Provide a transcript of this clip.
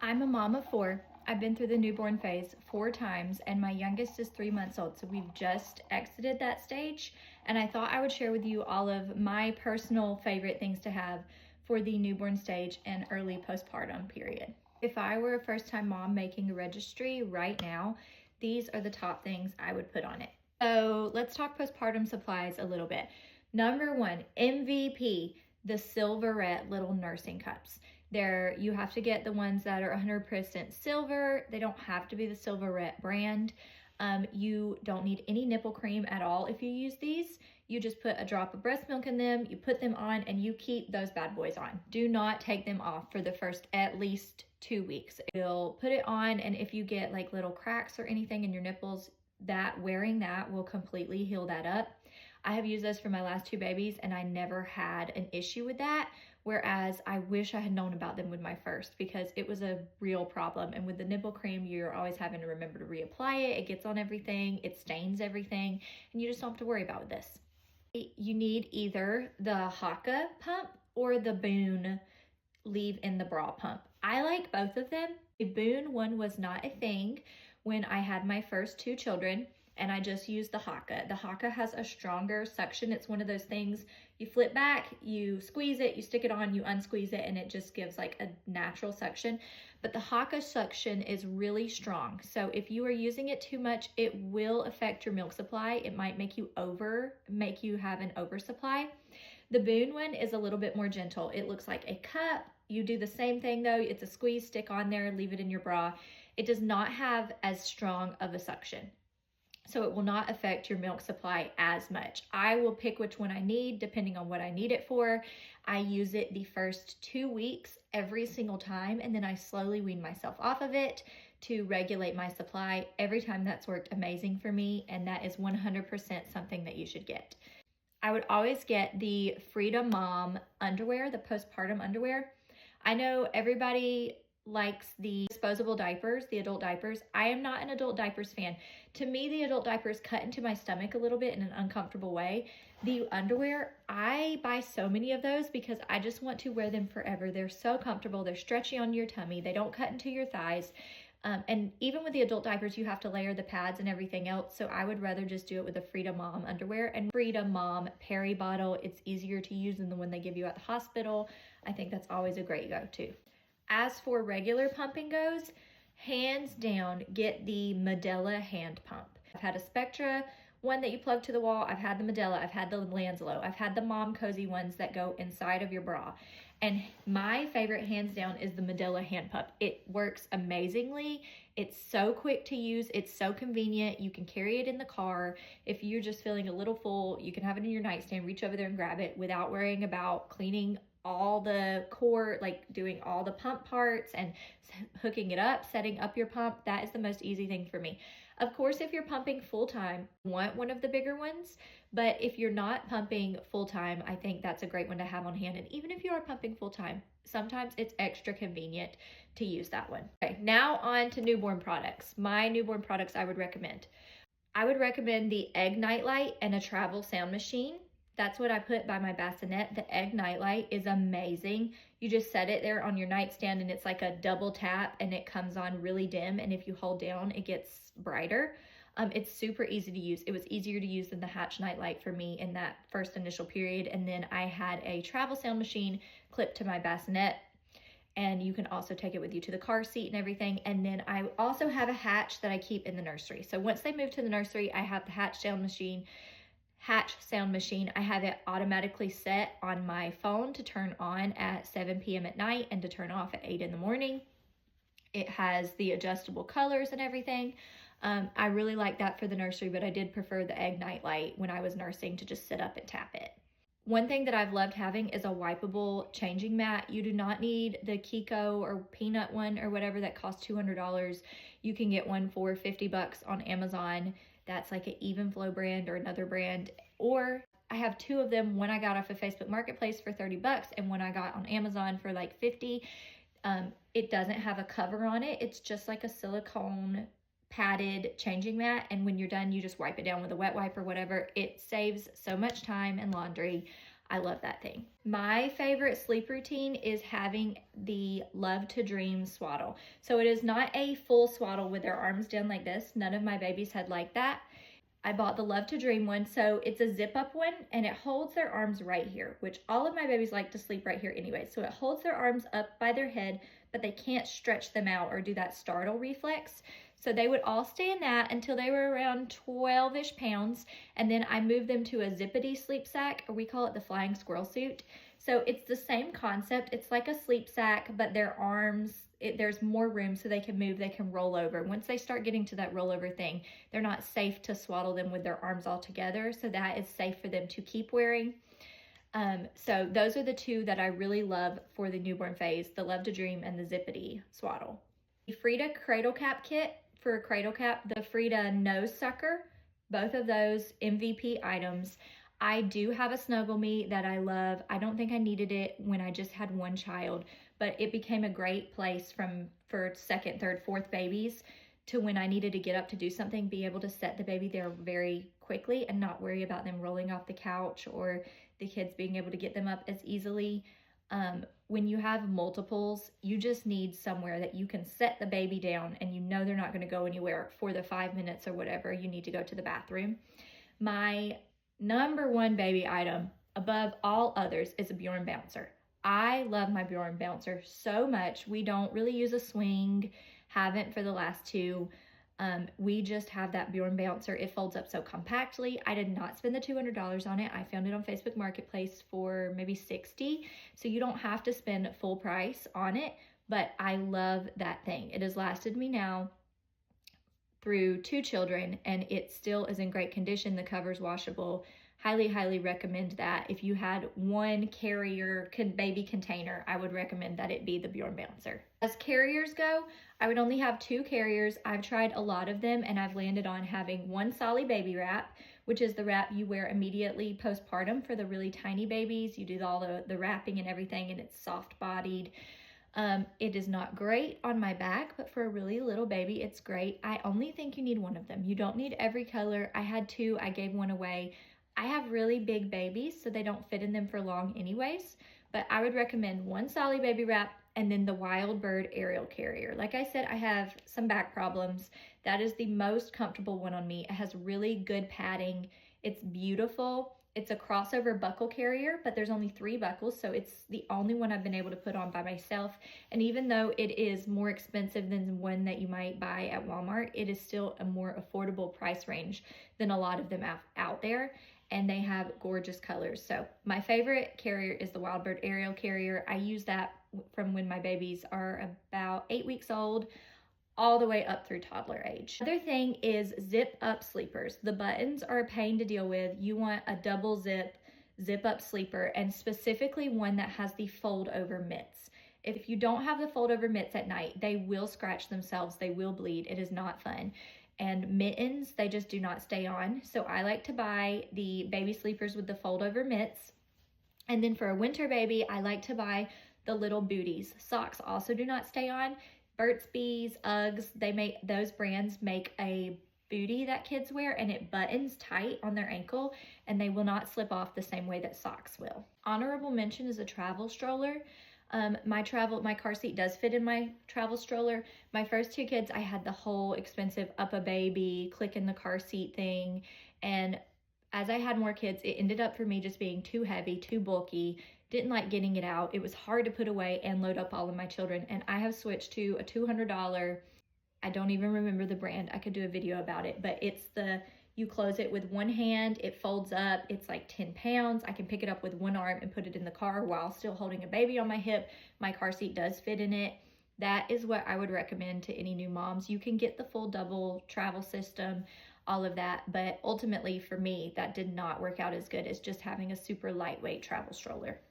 I'm a mom of four. I've been through the newborn phase 4 times, and my youngest is 3 months old. So we've just exited that stage. And I thought I would share with you all of my personal favorite things to have for the newborn stage and early postpartum period. If I were a first time mom making a registry right now, these are the top things I would put on it. So let's talk postpartum supplies a little bit. Number one, MVP, the Silverette little nursing cups. You have to get the ones that are 100% silver. They don't have to be the Silverette brand. You don't need any nipple cream at all if you use these. You just put a drop of breast milk in them, you put them on, and you keep those bad boys on. Do not take them off for the first at least 2 weeks. You'll put it on, and if you get like little cracks or anything in your nipples, wearing that will completely heal that up. I have used this for my last 2 babies, and I never had an issue with that. Whereas I wish I had known about them with my first, because it was a real problem. And with the nipple cream, you're always having to remember to reapply it. It gets on everything, it stains everything, and you just don't have to worry about this. You need either the Haka pump or the Boone leave in the bra pump. I like both of them. The Boone one was not a thing when I had my first 2 children, and I just used the Haka. The Haka has a stronger suction. It's one of those things you flip back, you squeeze it, you stick it on, you unsqueeze it, and it just gives like a natural suction. But the Haka suction is really strong. So if you are using it too much, it will affect your milk supply. It might make you have an oversupply. The Boone one is a little bit more gentle. It looks like a cup. You do the same thing though. It's a squeeze, stick on there, leave it in your bra. It does not have as strong of a suction, so it will not affect your milk supply as much. I will pick which one I need depending on what I need it for. I use it the first 2 weeks every single time, and then I slowly wean myself off of it to regulate my supply. Every time that's worked amazing for me, and that is 100% something that you should get. I would always get the Freedom Mom underwear, the postpartum underwear. I know everybody likes the disposable diapers, the adult diapers. I am not an adult diapers fan. To me, the adult diapers cut into my stomach a little bit in an uncomfortable way. The underwear, I buy so many of those because I just want to wear them forever. They're so comfortable. They're stretchy on your tummy. They don't cut into your thighs. And even with the adult diapers, you have to layer the pads and everything else. So I would rather just do it with the Freedom Mom underwear and Freedom Mom Peri bottle. It's easier to use than the one they give you at the hospital. I think that's always a great go-to. As for regular pumping goes, hands down, get the Medela hand pump. I've had a Spectra one that you plug to the wall. I've had the Medela. I've had the Lanslow. I've had the Mom Cozy ones that go inside of your bra. And my favorite, hands down, is the Medela hand pump. It works amazingly. It's so quick to use. It's so convenient. You can carry it in the car. If you're just feeling a little full, you can have it in your nightstand, reach over there and grab it without worrying about cleaning all the core, like doing all the pump parts and hooking it up, setting up your pump. That is the most easy thing for me. Of course, if you're pumping full-time, you want one of the bigger ones, but if you're not pumping full-time, I think that's a great one to have on hand. And even if you are pumping full-time, sometimes it's extra convenient to use that one. Okay, now on to newborn products. My newborn products I would recommend. I would recommend the Egg Nightlight and a travel sound machine. That's what I put by my bassinet. The Egg Nightlight is amazing. You just set it there on your nightstand, and it's like a double tap, and it comes on really dim, and if you hold down, it gets brighter. It's super easy to use. It was easier to use than the Hatch Nightlight for me in that first initial period. And then I had a travel sound machine clipped to my bassinet, and you can also take it with you to the car seat and everything. And then I also have a Hatch that I keep in the nursery. So once they move to the nursery, I have the Hatch sound machine. I have it automatically set on my phone to turn on at 7 p.m. at night and to turn off at 8 in the morning. It has the adjustable colors and everything. I really like that for the nursery, but I did prefer the Egg Nightlight when I was nursing to just sit up and tap it. One thing that I've loved having is a wipeable changing mat. You do not need the Kiko or Peanut one or whatever that costs $200. You can get one for $50 on Amazon. That's like an Even Flow brand or another brand. Or I have 2 of them. One I got off of Facebook Marketplace for $30 and one I got on Amazon for like $50. It doesn't have a cover on it. It's just like a silicone padded changing mat, and when you're done, you just wipe it down with a wet wipe or whatever. It saves so much time and laundry. I love that thing. My favorite sleep routine is having the Love to Dream swaddle. So it is not a full swaddle with their arms down like this. None of my babies had like that. I bought the Love to Dream one. So it's a zip up one and it holds their arms right here, which all of my babies like to sleep right here anyway. So it holds their arms up by their head, but they can't stretch them out or do that startle reflex. So they would all stay in that until they were around 12-ish pounds. And then I moved them to a zippity sleep sack, or we call it the flying squirrel suit. So it's the same concept. It's like a sleep sack, but their arms, there's more room so they can move, they can roll over. Once they start getting to that rollover thing, they're not safe to swaddle them with their arms all together. So that is safe for them to keep wearing. So those are the two that I really love for the newborn phase, the Love to Dream and the Zippity swaddle. The Frida cradle cap kit for a cradle cap, the Frida nose sucker, both of those MVP items. I do have a Snuggle Me that I love. I don't think I needed it when I just had one child, but it became a great place for second, third, fourth babies to when I needed to get up to do something, be able to set the baby there very quickly and not worry about them rolling off the couch or the kids being able to get them up as easily. When you have multiples, you just need somewhere that you can set the baby down and you know they're not going to go anywhere for the 5 minutes or whatever you need to go to the bathroom. My number one baby item above all others is a Bjorn bouncer. I love my Bjorn bouncer so much. We don't really use a swing, haven't for the last two. We just have that Bjorn bouncer. It folds up so compactly. I did not spend the $200 on it. I found it on Facebook Marketplace for maybe $60. So you don't have to spend full price on it, but I love that thing. It has lasted me now through 2 children and it still is in great condition. The cover's washable. Highly, highly recommend that. If you had one carrier baby container, I would recommend that it be the Bjorn bouncer. As carriers go, I would only have 2 carriers. I've tried a lot of them and I've landed on having one Solly baby wrap, which is the wrap you wear immediately postpartum for the really tiny babies. You do all the wrapping and everything and it's soft bodied. It is not great on my back, but for a really little baby, it's great. I only think you need one of them. You don't need every color. I had 2, I gave one away. I have really big babies, so they don't fit in them for long anyways, but I would recommend one Solly baby wrap and then the Wild Bird aerial carrier. Like I said, I have some back problems. That is the most comfortable one on me. It has really good padding. It's beautiful. It's a crossover buckle carrier, but there's only 3 buckles, so it's the only one I've been able to put on by myself. And even though it is more expensive than one that you might buy at Walmart, it is still a more affordable price range than a lot of them out there. And they have gorgeous colors. So my favorite carrier is the Wild Bird aerial carrier. I use that from when my babies are about 8 weeks old all the way up through toddler age. Other thing is zip up sleepers. The buttons are a pain to deal with. You want a double zip up sleeper, and specifically one that has the fold over mitts. If you don't have the fold over mitts at night, they will scratch themselves. They will bleed. It is not fun. And mittens, they just do not stay on. So I like to buy the baby sleepers with the fold over mitts. And then for a winter baby, I like to buy the little booties. Socks also do not stay on. Burt's Bees, Uggs, those brands make a booty that kids wear and it buttons tight on their ankle and they will not slip off the same way that socks will. Honorable mention is a travel stroller. My car seat does fit in my travel stroller. My first 2 kids, I had the whole expensive up a baby, click in the car seat thing. And as I had more kids, it ended up for me just being too heavy, too bulky. Didn't like getting it out. It was hard to put away and load up all of my children. And I have switched to a $200, I don't even remember the brand. I could do a video about it, but you close it with one hand, it folds up, it's like 10 pounds. I can pick it up with one arm and put it in the car while still holding a baby on my hip. My car seat does fit in it. That is what I would recommend to any new moms. You can get the full double travel system, all of that, but ultimately for me, that did not work out as good as just having a super lightweight travel stroller.